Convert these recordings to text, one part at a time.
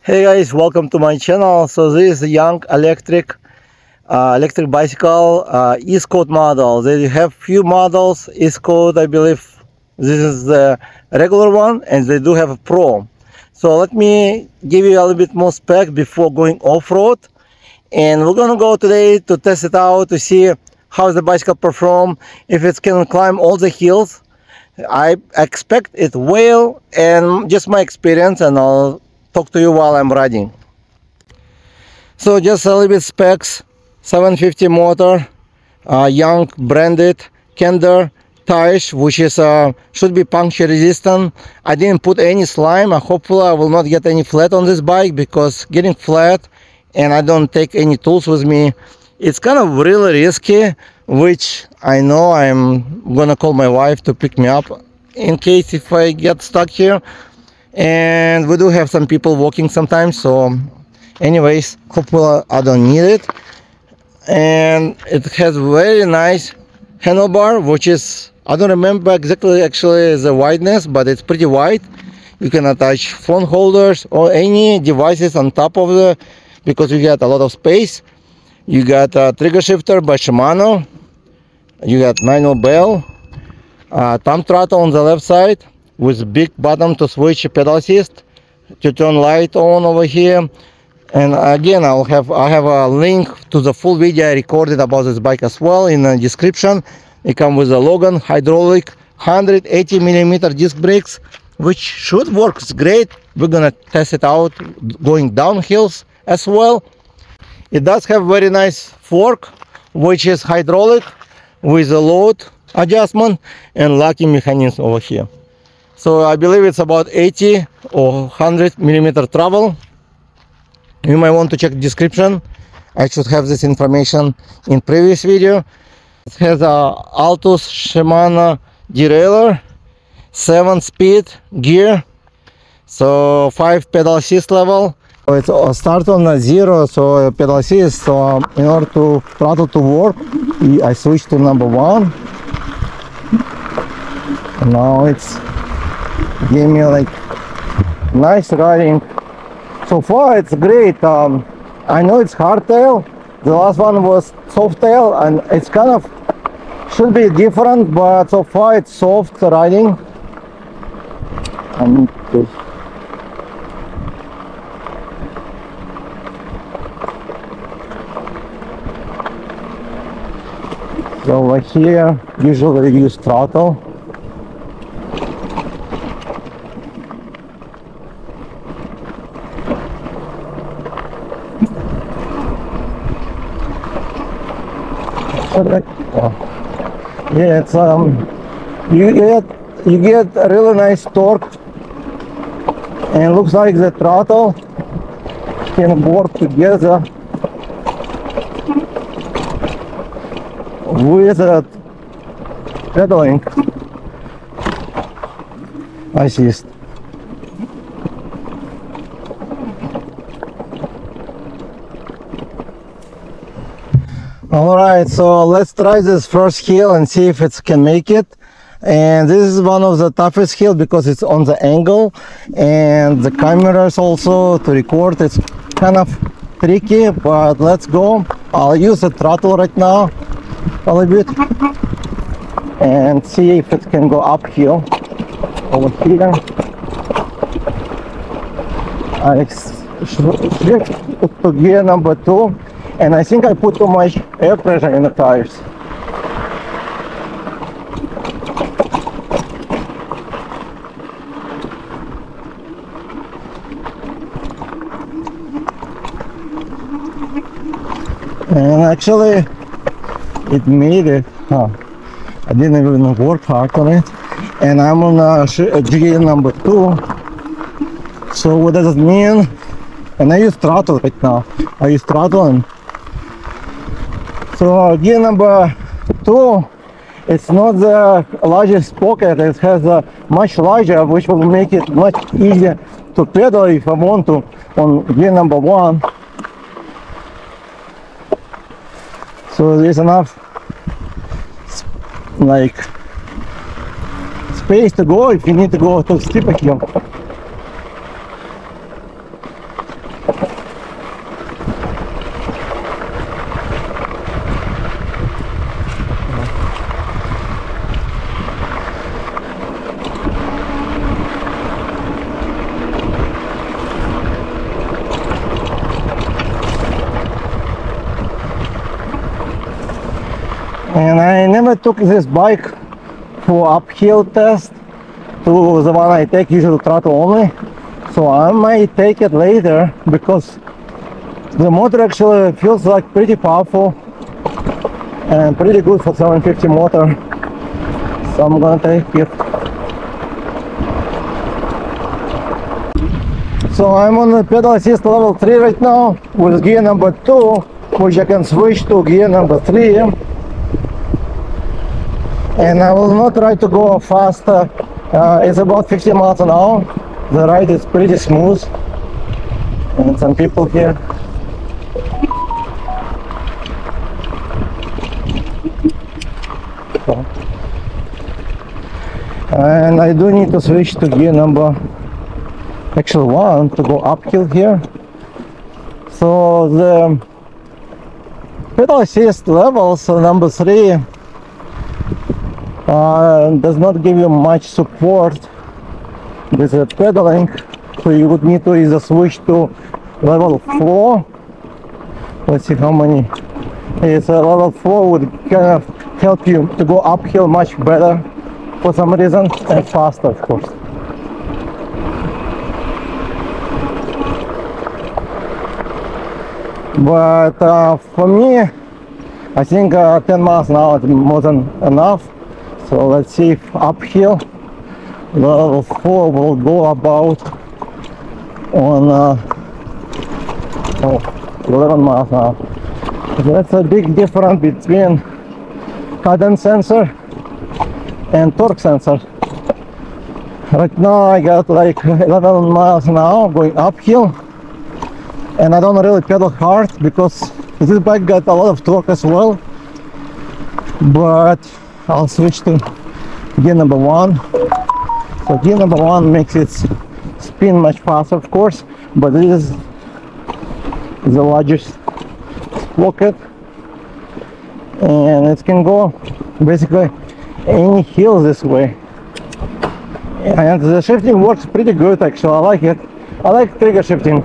Hey guys, welcome to my channel. So this is a young electric bicycle East Coast model. They have few models. East Coast, I believe this is the regular one, and they do have a Pro. So let me give you a little bit more spec before going off-road. And we're gonna go today to test it out to see how the bicycle perform, if it can climb all the hills. I expect it will, and just my experience, and I'll talk to you while I'm riding. So just a little bit specs: 750 motor, young branded KENDA tires, which is should be puncture resistant. I didn't put any slime. Hopefully I will not get any flat on this bike, because getting flat and I don't take any tools with me, it's kind of really risky, which I know I'm gonna call my wife to pick me up in case if I get stuck here. And we do have some people walking sometimes, so anyways, hopefully I don't need it. And it has very nice handlebar, which is, I don't remember exactly actually the wideness, but it's pretty wide. You can attach phone holders or any devices on top of the, because you get a lot of space. You got a trigger shifter by Shimano, you got manual bell, thumb throttle on the left side with big button to switch pedal assist, to turn light on over here. And again, I have a link to the full video I recorded about this bike as well in the description. It comes with a Logan hydraulic 180mm disc brakes, which should work great. We're gonna test it out going down hills as well. It does have very nice fork, which is hydraulic with a load adjustment and locking mechanism over here. So I believe it's about 80 or 100mm travel. You might want to check the description. I should have this information in previous video. It has a Altus Shimano derailleur, 7-speed gear, so 5 pedal assist level. So it's start on 0, so pedal assist. So in order to throttle to work, I switch to number 1. And now it's gave me like nice riding. So far it's great. I know it's hardtail. The last one was softtail, and it's kind of should be different, but so far it's soft riding. I need to. So over here, usually use throttle. Yeah, it's you get a really nice torque, and looks like the throttle can work together with pedaling assist. Alright, so let's try this first hill and see if it can make it. And this is one of the toughest hills because it's on the angle, and the cameras also to record, it's kind of tricky, but let's go. I'll use the throttle right now a little bit and see if it can go uphill over here. I shift to gear number 2, and I think I put too much air pressure in the tires. And actually it made it. I didn't even work hard on it, and I'm on gear number 2. So what does it mean? And I use throttle right now. I use throttle, and so gear number 2, it's not the largest pocket. It has a much larger, which will make it much easier to pedal if I want to on gear number 1. So there's enough like space to go if you need to go to steeper hill. And I never took this bike for uphill test to the one I take usually throttle only, so I might take it later because the motor actually feels like pretty powerful and pretty good for 750 motor, so I'm gonna take it. So I'm on the pedal assist level 3 right now with gear number 2, which I can switch to gear number 3. And I will not try to go faster. It's about 50 miles an hour. The ride is pretty smooth. And some people here. So. And I do need to switch to gear number actually 1 to go uphill here. So the pedal assist levels number 3 does not give you much support with the pedaling, so you would need to either switch to level 4. Let's see how many. It's level 4 would kind of help you to go uphill much better for some reason, and faster of course. But for me, I think 10 miles an hour is more than enough. So let's see if uphill level 4 will go about on 11 miles an hour. That's a big difference between cadence sensor and torque sensor. Right now I got like 11 miles an hour going uphill, and I don't really pedal hard because this bike got a lot of torque as well. But I'll switch to gear number 1. So gear number 1 makes it spin much faster, of course, but this is the largest sprocket, and it can go basically any hill this way. And the shifting works pretty good actually. I like it. I like trigger shifting.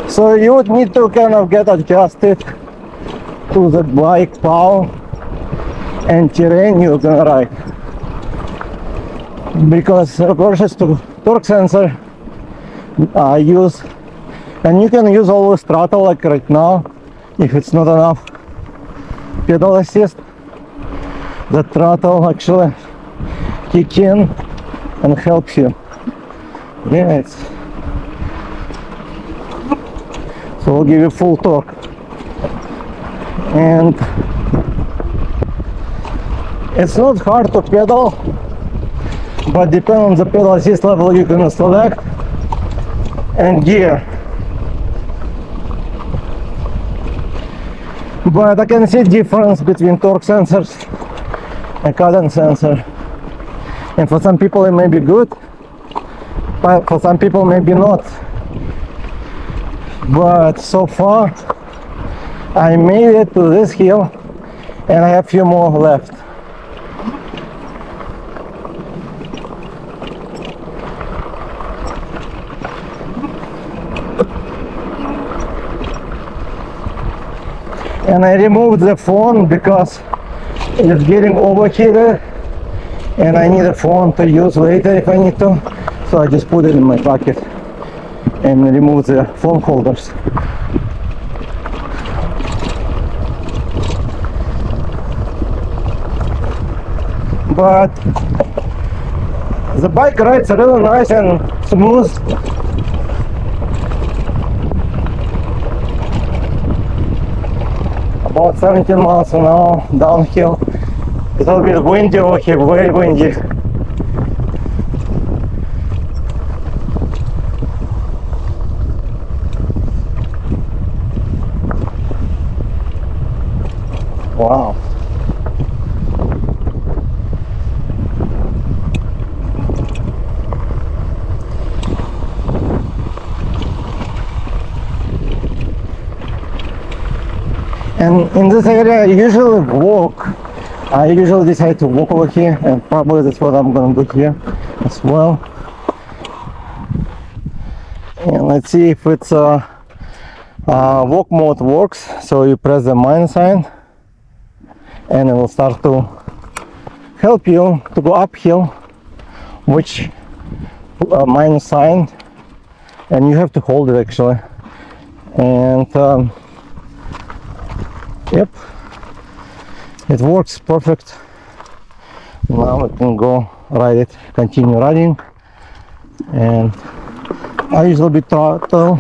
So you would need to kind of get adjusted to the bike power and terrain you're gonna ride, because versus to torque sensor I use, and you can use always throttle like right now if it's not enough pedal assist. The throttle actually kick in and helps you. Yeah, so we'll give you full torque. And it's not hard to pedal, but depending on the pedal assist level you can select and gear. But I can see difference between torque sensors and cadence sensor. And for some people it may be good, but for some people maybe not. But so far I made it to this hill and I have a few more left. And I removed the phone because it's getting overheated and I need a phone to use later if I need to. So I just put it in my pocket and remove the phone holders. But the bike rides really nice and smooth. About 17 miles an hour downhill. It's a little bit windy over here, very windy. Wow. And in this area I usually walk. I usually decide to walk over here, and probably that's what I'm gonna do here as well. And let's see if it's walk mode works. So you press the minus sign and it will start to help you to go uphill, which minus sign, and you have to hold it actually. And yep, it works perfect. Now we can go ride it, continue riding. And I usually be throttle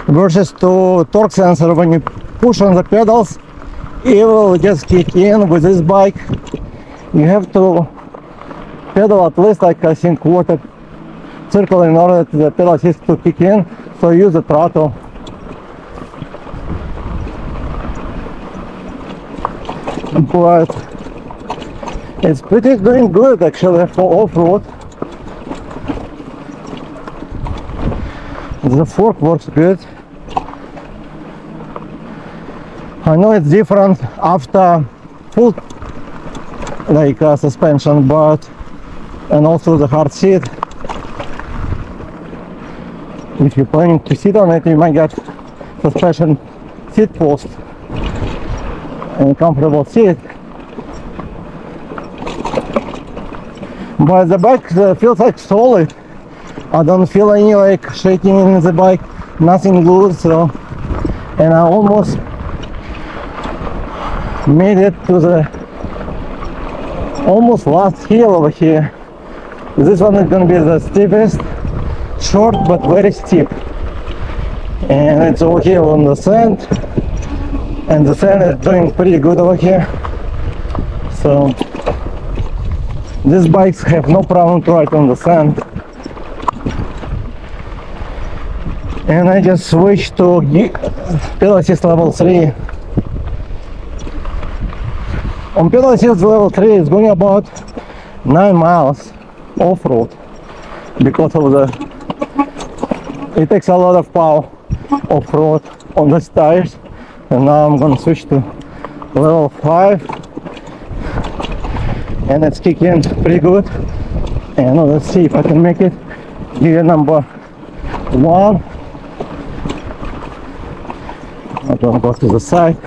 versus to torque sensor. When you push on the pedals, it will just kick in. With this bike you have to pedal at least like I think quarter circle in order for the pedal assist to kick in, so use the throttle. But it's pretty doing good actually for off-road. The fork works good. I know it's different after full suspension, but and also the hard seat. If you're planning to sit on it, you might get suspension seat post and comfortable seat. But the bike feels like solid. I don't feel any like shaking in the bike, nothing loose. So, and I almost made it to the almost last hill over here. This one is going to be the steepest, short but very steep, and it's over here on the sand, and the sand is doing pretty good over here. So these bikes have no problem to ride on the sand. And I just switched to pedal assist level 3. On pedal assist level 3 it's going about 9 miles off-road, because of it takes a lot of power off-road on the tires. And now I'm gonna switch to level 5, and it's kicking pretty good. And let's see if I can make it gear number 1. I'm gonna go to the side.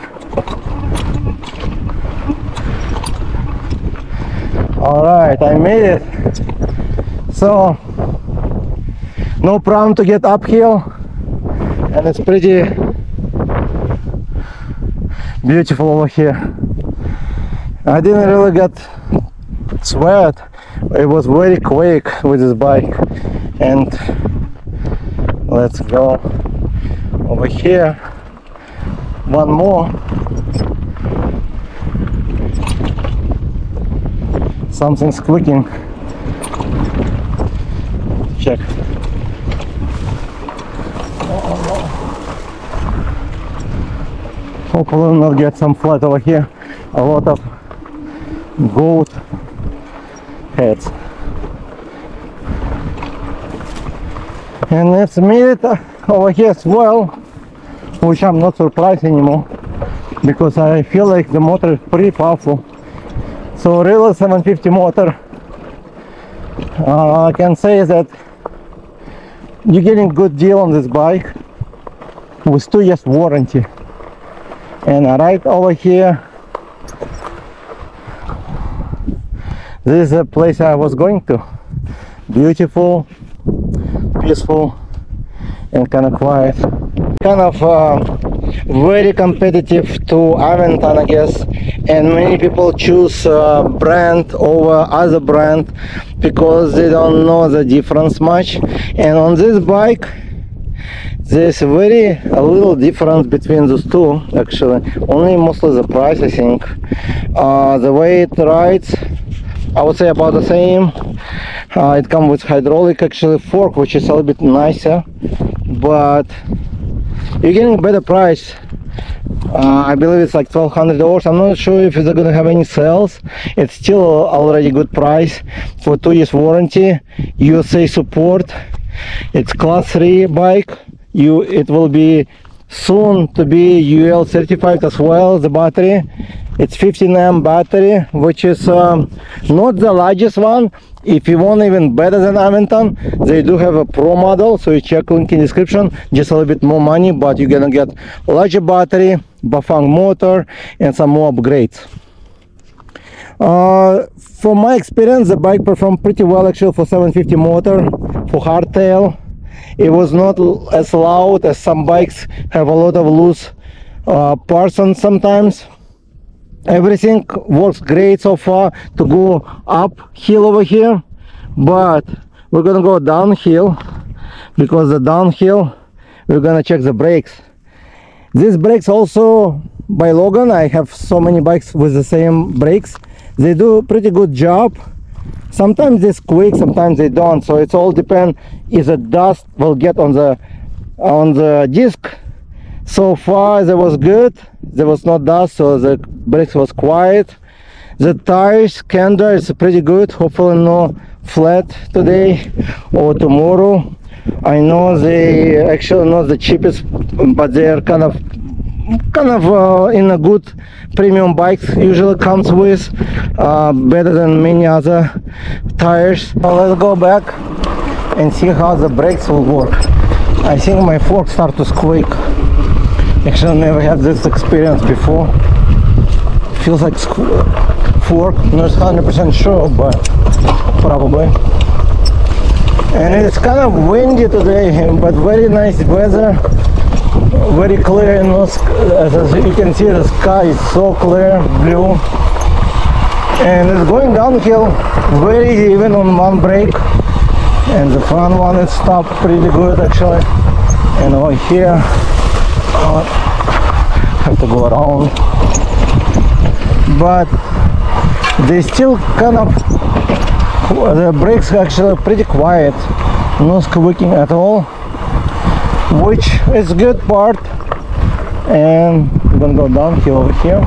Alright, I made it. So no problem to get uphill, and it's pretty beautiful over here. I didn't really get sweat. It was very quick with this bike. And let's go over here. One more. Something's clicking. Check. Hopefully we'll not get some flat over here. A lot of goat heads. And let's meet it over here as well, which I'm not surprised anymore, because I feel like the motor is pretty powerful. So really 750 motor, I can say that you're getting a good deal on this bike with 2 years warranty. And right over here, this is a place I was going to. Beautiful, peaceful, and kind of quiet. Kind of very competitive to Aventon, I guess, and many people choose brand over other brand because they don't know the difference much. And on this bike there's a little difference between those two, actually. Only mostly the price, I think. The way it rides, I would say about the same. It comes with hydraulic actually fork, which is a little bit nicer, but you're getting a better price. I believe it's like $1,200. I'm not sure if they're gonna have any sales. It's still already good price for 2 years warranty, USA support. It's class 3 bike. It will be soon to be UL certified as well. The battery, it's 15 amp battery, which is not the largest one. If you want even better than Aventone, they do have a Pro model, so you check link in description. Just a little bit more money, but you're gonna get larger battery, Bafang motor, and some more upgrades. From my experience, the bike performed pretty well actually for 750 motor, for hardtail. It was not as loud as some bikes have a lot of loose parts on sometimes. Everything works great so far to go uphill over here, but we're gonna go downhill, because the downhill we're gonna check the brakes. These brakes also by Logan, I have so many bikes with the same brakes. They do a pretty good job. Sometimes they squeak, sometimes they don't, so it's all depend if the dust will get on the disc. So far there was good, there was no dust, so the brakes was quiet. The tires, KENDA, is pretty good. Hopefully no flat today or tomorrow. I know they actually not the cheapest, but they are kind of in a good premium bikes usually comes with, better than many other tires. Now let's go back and see how the brakes will work. I think my fork start to squeak. Actually, never had this experience before. Feels like fork, not 100% sure, but probably. And it's kind of windy today, but very nice weather, very clear. As you can see, the sky is so clear, blue, and it's going downhill very easy, even on one brake. And the front one is stopped pretty good actually. And over here, have to go around, but they still kind of, the brakes actually pretty quiet, no squeaking at all, which is good part. And we're gonna go downhill over here.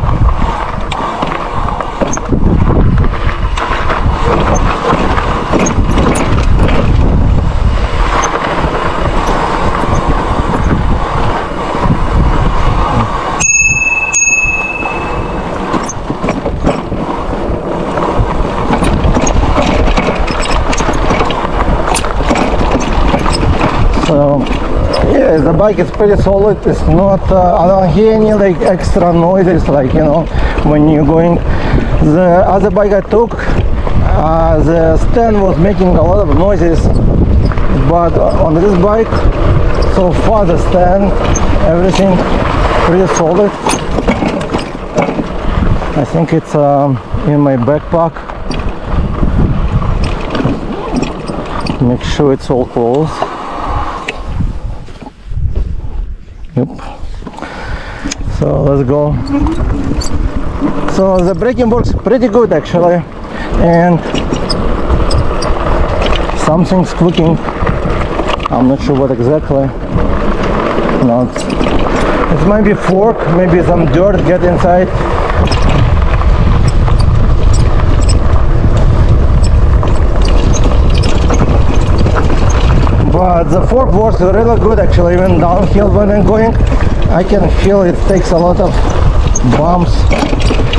So yeah, the bike is pretty solid. It's not I don't hear any like extra noises, like, you know, when you're going. The other bike I took, the stand was making a lot of noises, but on this bike so far the stand, everything pretty solid. I think it's in my backpack. Make sure it's all closed. Yep. So let's go. So the braking works pretty good actually, and something's squeaking. I'm not sure what exactly. No, it might be fork, maybe some dirt get inside. But the fork works really good actually, even downhill when I'm going. I can feel it takes a lot of bumps.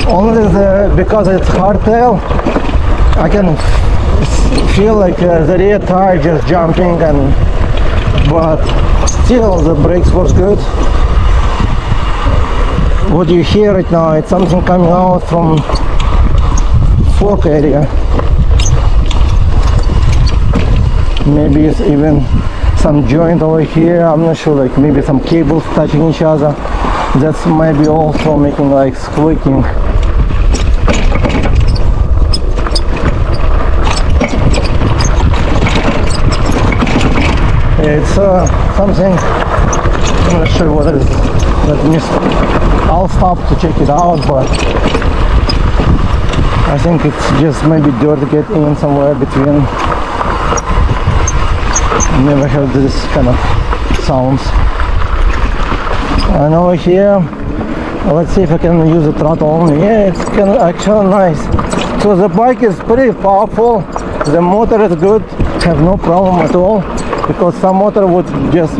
Only because it's hardtail, I can feel like the rear tire just jumping, but still the brakes work good. What you hear right now, it's something coming out from fork area. Maybe it's even some joint over here, I'm not sure, like maybe some cables touching each other. That's maybe also making like squeaking. It's something, I'm not sure what it is. I'll stop to check it out, but I think it's just maybe dirt get in somewhere between. Never heard this kind of sounds. And over here, let's see if I can use the throttle only. Yeah, it's kind of actually nice. So the bike is pretty powerful. The motor is good, have no problem at all, because some motor would just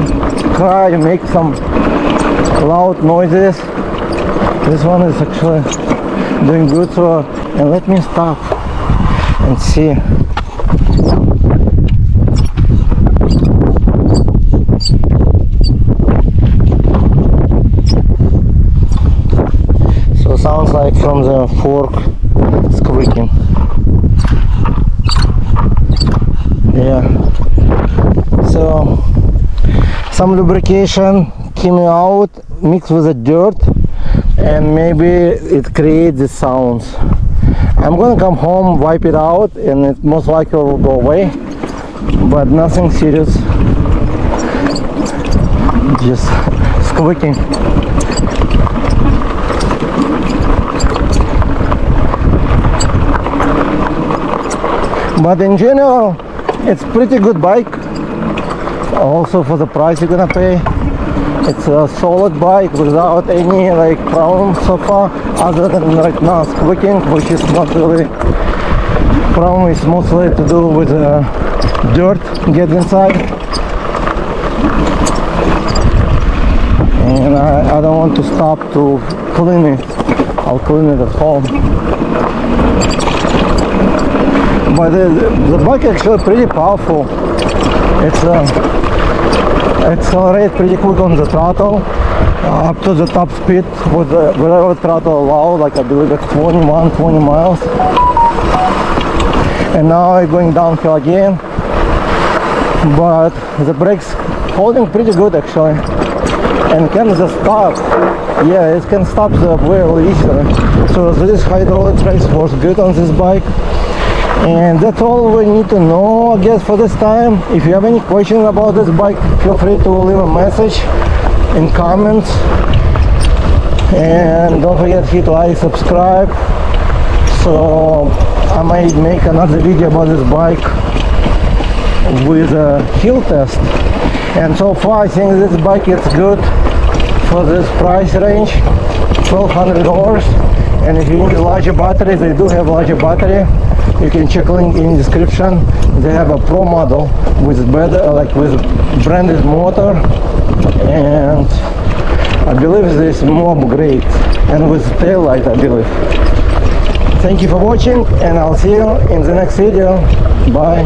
cry and make some loud noises. This one is actually doing good. So, and let me stop and see. So sounds like from the fork squeaking. Yeah. So some lubrication came out mixed with the dirt, and maybe it creates the sounds. I'm gonna come home, wipe it out, and it most likely will go away, but nothing serious, just squeaking. But in general, it's pretty good bike. Also for the price you're gonna pay. It's a solid bike without any like problem so far, other than right now squeaking, which is not really problem. It's mostly to do with dirt get inside, and I don't want to stop to clean it. I'll clean it at home. But the bike is actually pretty powerful. It's accelerate pretty quick on the throttle, up to the top speed with whatever throttle allowed, like I believe at 20 miles. And now I'm going downhill again, but the brakes holding pretty good actually, and can just stop. Yeah, it can stop the wheel easily. So this hydraulic brakes works good on this bike. And that's all we need to know, I guess, for this time. If you have any questions about this bike, feel free to leave a message in comments, and don't forget to hit like, subscribe, so I might make another video about this bike with a hill test. And so far I think this bike is good for this price range, $1,200. And if you need a larger battery, they do have larger battery. You can check link in description. They have a pro model with better, like with branded motor, and I believe this is more upgrade, and with tail light, I believe. Thank you for watching, and I'll see you in the next video. Bye.